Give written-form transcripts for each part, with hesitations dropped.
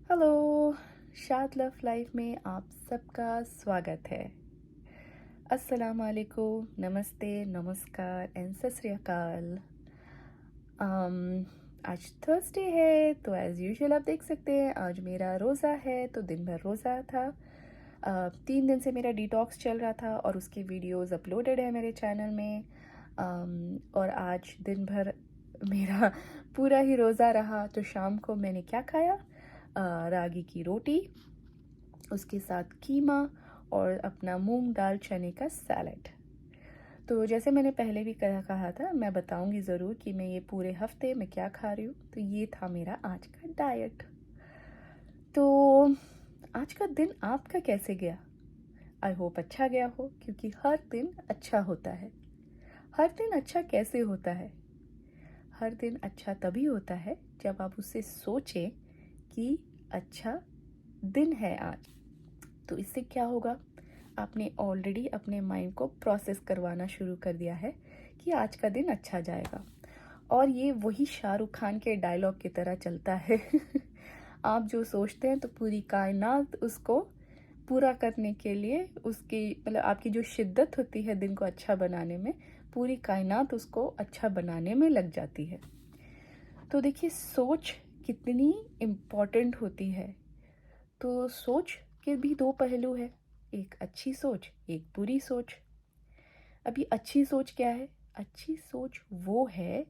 Hello, शाद love life में आप सबका स्वागत है। अस्सलाम वालेकुम, नमस्ते, नमस्कार एंड सत श्री अकाल। आज थर्सडे है तो एज़ यूजुअल आप देख सकते हैं आज मेरा रोज़ा है तो दिन भर रोज़ा था। 3 दिन से मेरा डिटॉक्स चल रहा था और उसकी वीडियोस अपलोडेड है मेरे चैनल में। और आज दिन भर मेरा पूरा ही रोज़ा रहा। तो शाम को मैंने क्या खाया? रागी की रोटी, उसके साथ कीमा और अपना मूंग दाल चने का सैलड। तो जैसे मैंने पहले भी कहा था, मैं बताऊंगी ज़रूर कि मैं ये पूरे हफ्ते में क्या खा रही हूँ। तो ये था मेरा आज का डाइट। तो आज का दिन आपका कैसे गया? आई होप अच्छा गया हो, क्योंकि हर दिन अच्छा होता है। हर दिन अच्छा कैसे होता है? हर दिन अच्छा तभी होता है जब आप उससे सोचें कि अच्छा दिन है आज। तो इससे क्या होगा? आपने ऑलरेडी अपने माइंड को प्रोसेस करवाना शुरू कर दिया है कि आज का दिन अच्छा जाएगा। और ये वही शाहरुख खान के डायलॉग की तरह चलता है। आप जो सोचते हैं तो पूरी कायनात उसको पूरा करने के लिए, उसकी मतलब आपकी जो शिद्दत होती है दिन को अच्छा बनाने में, पूरी कायनात उसको अच्छा बनाने में लग जाती है। तो देखिए, सोच कितनी इम्पोर्टेंट होती है। तो सोच के भी दो पहलू है, एक अच्छी सोच, एक बुरी सोच। अभी अच्छी सोच क्या है? अच्छी सोच वो है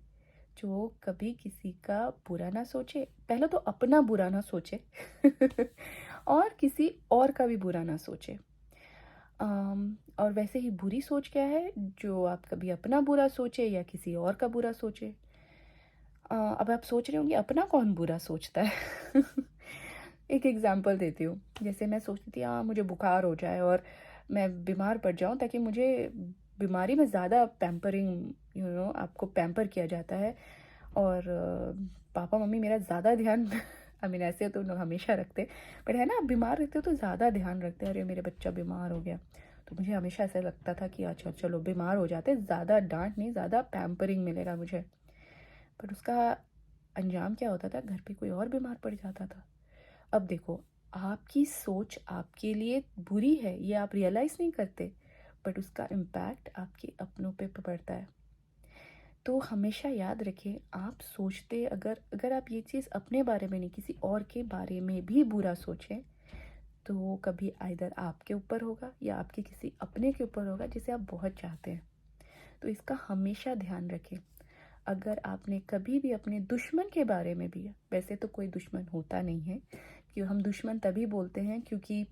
जो कभी किसी का बुरा ना सोचे, पहले तो अपना बुरा ना सोचे। और किसी और का भी बुरा ना सोचे। और वैसे ही बुरी सोच क्या है? जो आप कभी अपना बुरा सोचे या किसी और का बुरा सोचे। अब आप सोच रहे होंगे अपना कौन बुरा सोचता है? एक एग्जांपल देती हूँ। जैसे मैं सोचती थी मुझे बुखार हो जाए और मैं बीमार पड़ जाऊँ, ताकि मुझे बीमारी में ज़्यादा पैम्परिंग, आपको पैम्पर किया जाता है। और पापा मम्मी मेरा ज़्यादा ध्यान आई मीन ऐसे तो हमेशा रखते, पर है ना, आप बीमार रहते हो तो ज़्यादा ध्यान रखते हैं। अरे मेरे बच्चा बीमार हो गया, तो मुझे हमेशा ऐसा लगता था कि अच्छा चलो बीमार हो जाते, ज़्यादा डांट नहीं, ज़्यादा पैम्परिंग मिलेगा मुझे। पर उसका अंजाम क्या होता था? घर पे कोई और बीमार पड़ जाता था। अब देखो, आपकी सोच आपके लिए बुरी है ये आप रियलाइज़ नहीं करते, बट उसका इम्पैक्ट आपके अपनों पे पड़ता है। तो हमेशा याद रखें, आप सोचते, अगर अगर आप ये चीज़ अपने बारे में नहीं, किसी और के बारे में भी बुरा सोचें, तो वो कभी आइदर आपके ऊपर होगा या आपके किसी अपने के ऊपर होगा जिसे आप बहुत चाहते हैं। तो इसका हमेशा ध्यान रखें। अगर आपने कभी भी अपने दुश्मन के बारे में भी, वैसे तो कोई दुश्मन होता नहीं है, क्यों हम दुश्मन तभी बोलते हैं क्योंकि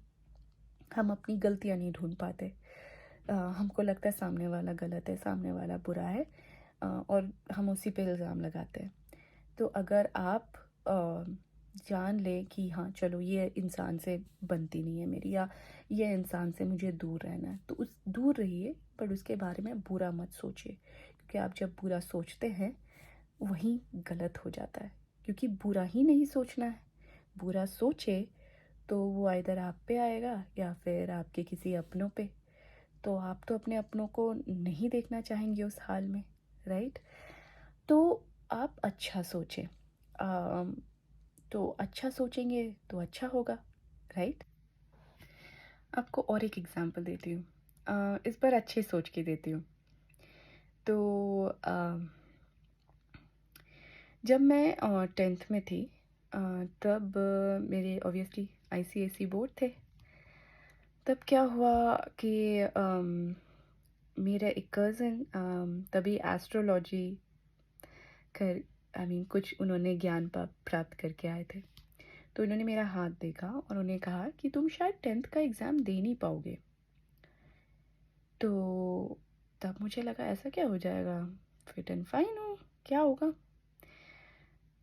हम अपनी गलतियां नहीं ढूंढ पाते। हमको लगता है सामने वाला गलत है, सामने वाला बुरा है, और हम उसी पे इल्ज़ाम लगाते हैं। तो अगर आप जान लें कि हाँ चलो ये इंसान से बनती नहीं है मेरी, या ये इंसान से मुझे दूर रहना है, तो उस दूर रहिए, पर उसके बारे में बुरा मत सोचिए। क्योंकि आप जब बुरा सोचते हैं वही गलत हो जाता है, क्योंकि बुरा ही नहीं सोचना है। बुरा सोचे तो वो आइदर आप पे आएगा या फिर आपके किसी अपनों पे। तो आप तो अपने अपनों को नहीं देखना चाहेंगे उस हाल में, राइट? तो आप अच्छा सोचें। अम, तो अच्छा सोचेंगे तो अच्छा होगा, राइट? आपको और एक एग्जांपल देती हूँ। इस बार अच्छी सोच के देती हूँ। तो जब मैं 10th में थी, तब मेरे ऑब्वियसली आईसीएसई बोर्ड थे। तब क्या हुआ कि मेरा एक कज़न तभी एस्ट्रोलॉजी कर कुछ उन्होंने ज्ञान प्राप्त करके आए थे। तो उन्होंने मेरा हाथ देखा और उन्हें कहा कि तुम शायद 10th का एग्ज़ाम दे नहीं पाओगे। तो तब मुझे लगा ऐसा क्या हो जाएगा, फिट एंड फाइन हो, क्या होगा।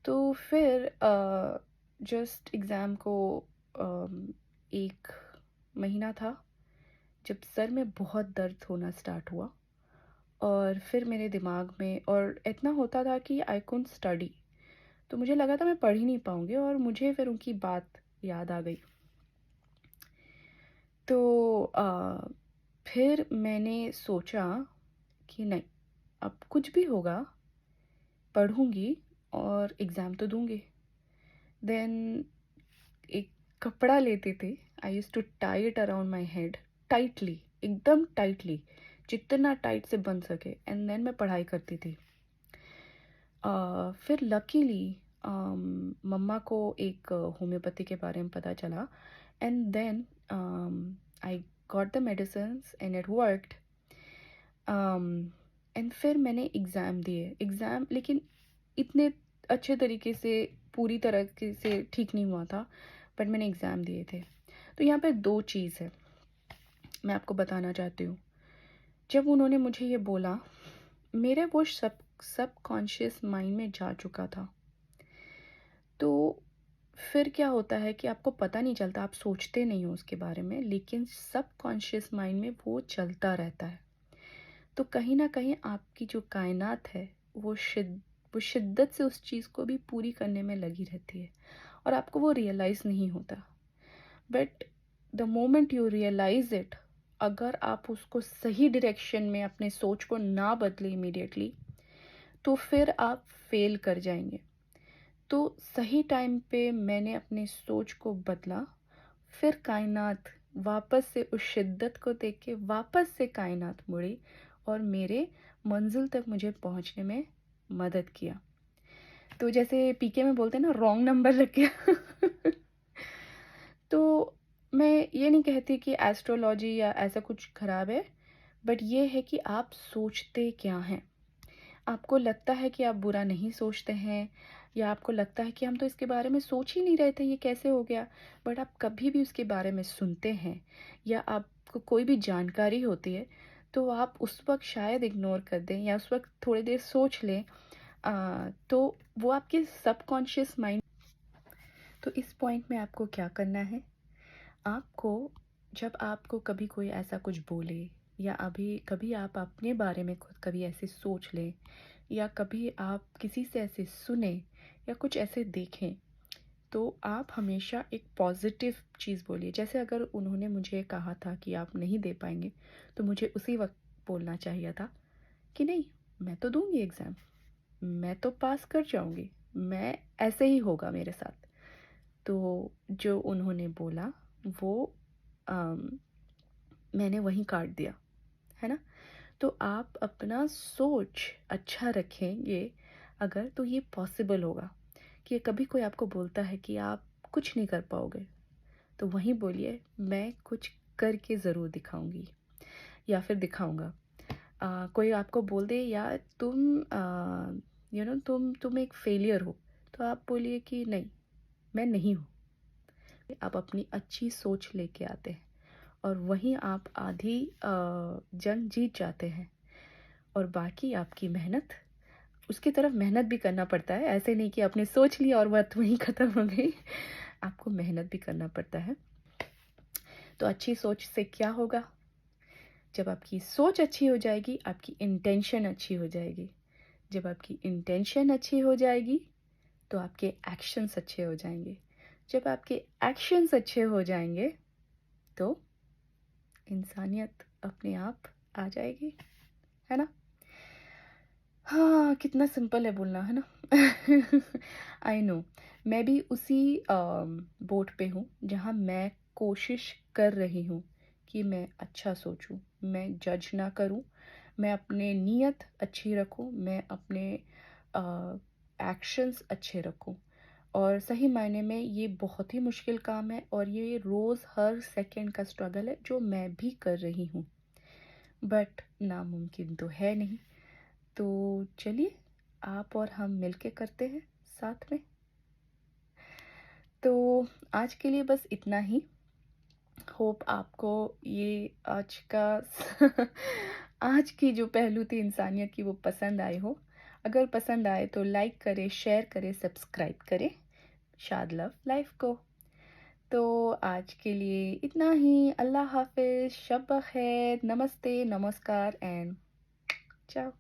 तो फिर जस्ट एग्ज़ाम को एक महीना था जब सर में बहुत दर्द होना स्टार्ट हुआ। और फिर मेरे दिमाग में और इतना होता था कि आई कुडंट स्टडी। तो मुझे लगा था मैं पढ़ ही नहीं पाऊँगी, और मुझे फिर उनकी बात याद आ गई। तो फिर मैंने सोचा कि नहीं, अब कुछ भी होगा, पढ़ूँगी और एग्ज़ाम तो दूँगी। देन एक कपड़ा लेते थे, I used to tie it around my head tightly, एकदम टाइटली, जितना टाइट से बन सके, एंड देन मैं पढ़ाई करती थी। फिर लकीली मम्मा को एक होम्योपैथी के बारे में पता चला, and then I got the medicines and it worked. एंड फिर मैंने एग्ज़ाम दिए, एग्ज़ाम लेकिन इतने अच्छे तरीके से पूरी तरह से ठीक नहीं हुआ था, बट मैंने एग्ज़ाम दिए थे। तो यहाँ पे दो चीज़ है मैं आपको बताना चाहती हूँ। जब उन्होंने मुझे ये बोला, मेरे वो सबकॉन्शियस माइंड में जा चुका था। तो फिर क्या होता है कि आपको पता नहीं चलता, आप सोचते नहीं हो उसके बारे में, लेकिन सबकॉन्शियस माइंड में वो चलता रहता है। तो कहीं न कहीं आपकी जो कायनात है, वो शिद्दत से उस चीज़ को भी पूरी करने में लगी रहती है, और आपको वो रियलाइज़ नहीं होता। But the moment you realise it, अगर आप उसको सही डायरेक्शन में अपने सोच को ना बदलें इमीडिएटली, तो फिर आप फेल कर जाएंगे। तो सही टाइम पे मैंने अपनी सोच को बदला, फिर कायनात वापस से उस शिद्दत को देख के वापस से कायनात मुड़ी और मेरे मंजिल तक मुझे पहुंचने में मदद किया। तो जैसे पीके में बोलते हैं ना, रॉन्ग नंबर लग गया। तो मैं ये नहीं कहती कि एस्ट्रोलॉजी या ऐसा कुछ ख़राब है, बट ये है कि आप सोचते क्या हैं। आपको लगता है कि आप बुरा नहीं सोचते हैं, या आपको लगता है कि हम तो इसके बारे में सोच ही नहीं रहे थे, ये कैसे हो गया। बट आप कभी भी उसके बारे में सुनते हैं या आपको कोई भी जानकारी होती है, तो आप उस वक्त शायद इग्नोर कर दें या उस वक्त थोड़ी देर सोच लें। तो वो आपके सबकॉन्शियस माइंड। तो इस पॉइंट में आपको क्या करना है, आपको जब आपको कभी कोई ऐसा कुछ बोले, या अभी कभी आप अपने बारे में खुद कभी ऐसे सोच लें, या कभी आप किसी से ऐसे सुने या कुछ ऐसे देखें, तो आप हमेशा एक पॉजिटिव चीज़ बोलिए। जैसे अगर उन्होंने मुझे कहा था कि आप नहीं दे पाएंगे, तो मुझे उसी वक्त बोलना चाहिए था कि नहीं, मैं तो दूंगी एग्ज़ाम, मैं तो पास कर जाऊंगी, मैं ऐसे ही होगा मेरे साथ। तो जो उन्होंने बोला वो अम, मैंने वहीं काट दिया, है ना। तो आप अपना सोच अच्छा रखेंगे अगर, तो ये पॉसिबल होगा कि कभी कोई आपको बोलता है कि आप कुछ नहीं कर पाओगे, तो वहीं बोलिए मैं कुछ करके ज़रूर दिखाऊंगी या फिर दिखाऊंगा। कोई आपको बोल दे यार तुम तुम एक फेलियर हो, तो आप बोलिए कि नहीं, मैं नहीं हूँ। आप अपनी अच्छी सोच लेके आते हैं और वहीं आप आधी जंग जीत जाते हैं, और बाकी आपकी मेहनत, उसकी तरफ मेहनत भी करना पड़ता है। ऐसे नहीं कि आपने सोच लिया और बात वहीं ख़त्म हो गई। आपको मेहनत भी करना पड़ता है। तो अच्छी सोच से क्या होगा, जब आपकी सोच अच्छी हो जाएगी, आपकी इंटेंशन अच्छी हो जाएगी। जब आपकी इंटेंशन अच्छी हो जाएगी, तो आपके एक्शंस अच्छे हो जाएंगे। जब आपके एक्शंस अच्छे हो जाएंगे, तो इंसानियत अपने आप आ जाएगी, है ना। हाँ, कितना सिंपल है बोलना, है ना। आई नो, मैं भी उसी बोट पे हूँ जहाँ मैं कोशिश कर रही हूँ कि मैं अच्छा सोचूं, मैं जज ना करूँ, मैं अपने नीयत अच्छी रखूँ, मैं अपने एक्शंस अच्छे रखूँ। और सही मायने में ये बहुत ही मुश्किल काम है, और ये रोज़ हर सेकंड का स्ट्रगल है जो मैं भी कर रही हूँ, बट नामुमकिन तो है नहीं। तो चलिए, आप और हम मिलके करते हैं साथ में। तो आज के लिए बस इतना ही। होप आपको ये आज का आज की जो पहलू थी इंसानियत की, वो पसंद आए हो। अगर पसंद आए तो लाइक करें, शेयर करें, सब्सक्राइब करें शाद लव लाइफ को। तो आज के लिए इतना ही। अल्लाह हाफिज़, शब बख़ैर, नमस्ते, नमस्कार एंड चाओ।